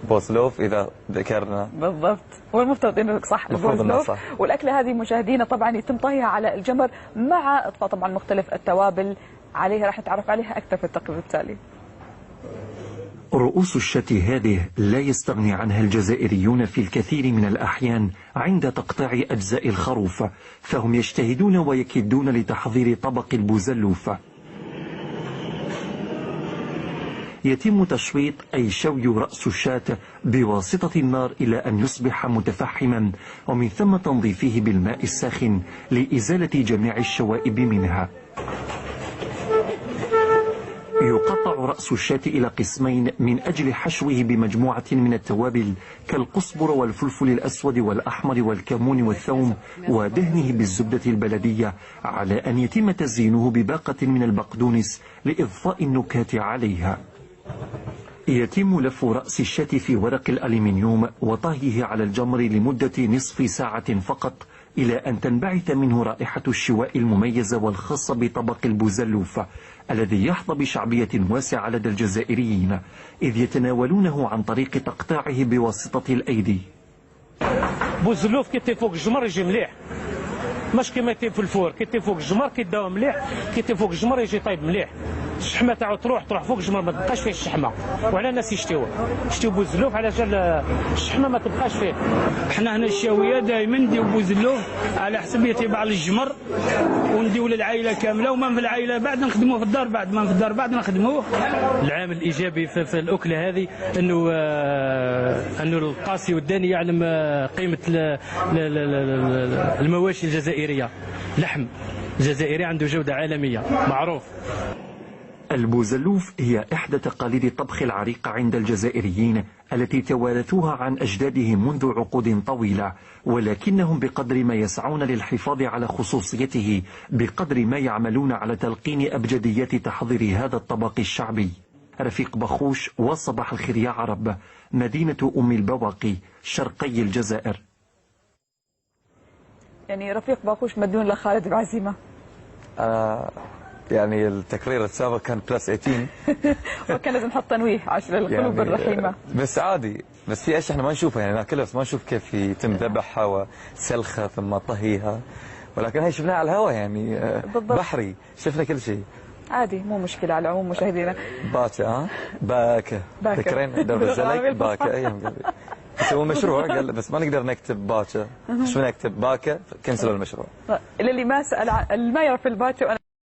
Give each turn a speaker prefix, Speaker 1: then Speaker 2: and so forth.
Speaker 1: بوزلوف إذا ذكرنا
Speaker 2: بالضبط، والمفترض انه صح البوزلوف. والاكله هذه مشاهدينا طبعا يتم طهيها على الجمر مع اضفاء طبعا مختلف التوابل عليها، راح نتعرف عليها اكثر في التقرير التالي.
Speaker 3: رؤوس الشاة هذه لا يستغني عنها الجزائريون في الكثير من الأحيان عند تقطيع أجزاء الخروف، فهم يجتهدون ويكدون لتحضير طبق البوزلوف. يتم تشويط أي شوي رأس الشاة بواسطة النار إلى أن يصبح متفحما، ومن ثم تنظيفه بالماء الساخن لإزالة جميع الشوائب منها. يقطع رأس الشاة إلى قسمين من أجل حشوه بمجموعة من التوابل كالقصبر والفلفل الأسود والأحمر والكمون والثوم، ودهنه بالزبدة البلدية، على أن يتم تزيينه بباقة من البقدونس لإضفاء النكهات عليها. يتم لف رأس الشاة في ورق الألمنيوم وطهيه على الجمر لمدة نصف ساعة فقط، إلى أن تنبعث منه رائحة الشواء المميزة والخاصة بطبق البوزلوف، الذي يحظى بشعبية واسعة لدى الجزائريين، إذ يتناولونه عن طريق تقطيعه بواسطة الأيدي.
Speaker 4: بوزلوف كي فوق الجمر يجي مليح، مش كيما يطيب في الفور، كي يطيب فوق الجمر كيداو مليح، كي يطيب فوق الجمر يجي طيب مليح. الشحمه تاعو تروح فوق الجمر ما تبقاش فيه الشحمه، وعلى الناس يشتيوه بوزلوف على جال الشحمه ما تبقاش فيه.
Speaker 5: احنا هنا الشاويه دائما نديو بوزلوف على حسب يطيب على الجمر، ونديو للعائله كامله، وما في العائله بعد نخدموه في الدار، بعد ما في الدار بعد نخدموه.
Speaker 4: العامل الايجابي في الاكله هذه انه القاسي والداني يعلم قيمه المواشي الجزائريه. لحم جزائري عنده جوده عالميه معروف.
Speaker 3: البوزلوف هي إحدى تقاليد الطبخ العريقة عند الجزائريين التي توارثوها عن أجدادهم منذ عقود طويلة، ولكنهم بقدر ما يسعون للحفاظ على خصوصيته بقدر ما يعملون على تلقين أبجديات تحضير هذا الطبق الشعبي. رفيق بخوش، وصباح الخير يا عرب، مدينة أم البواقي، شرقي الجزائر.
Speaker 2: يعني رفيق باخوش مديون لخالد بعزيمة.
Speaker 1: يعني التقرير السابق كان بلس 18
Speaker 2: وكان لازم نحط تنويه عشان القلوب يعني الرحيمة.
Speaker 1: بس عادي، بس في اشياء احنا ما نشوفها، يعني ناكلها بس ما نشوف كيف يتم ذبحها وسلخها ثم طهيها، ولكن هي شفناها على الهواء يعني بحري، شفنا كل شيء.
Speaker 2: عادي مو مشكلة. على العموم مشاهدينا
Speaker 1: باكا باكا ذكرين درب الزلق باكا ايام قبل سووا مشروع قال بس ما نقدر نكتب باكا، شو نكتب باكا، كنسلوا المشروع.
Speaker 2: اللي ما سأل ما يعرف الباكا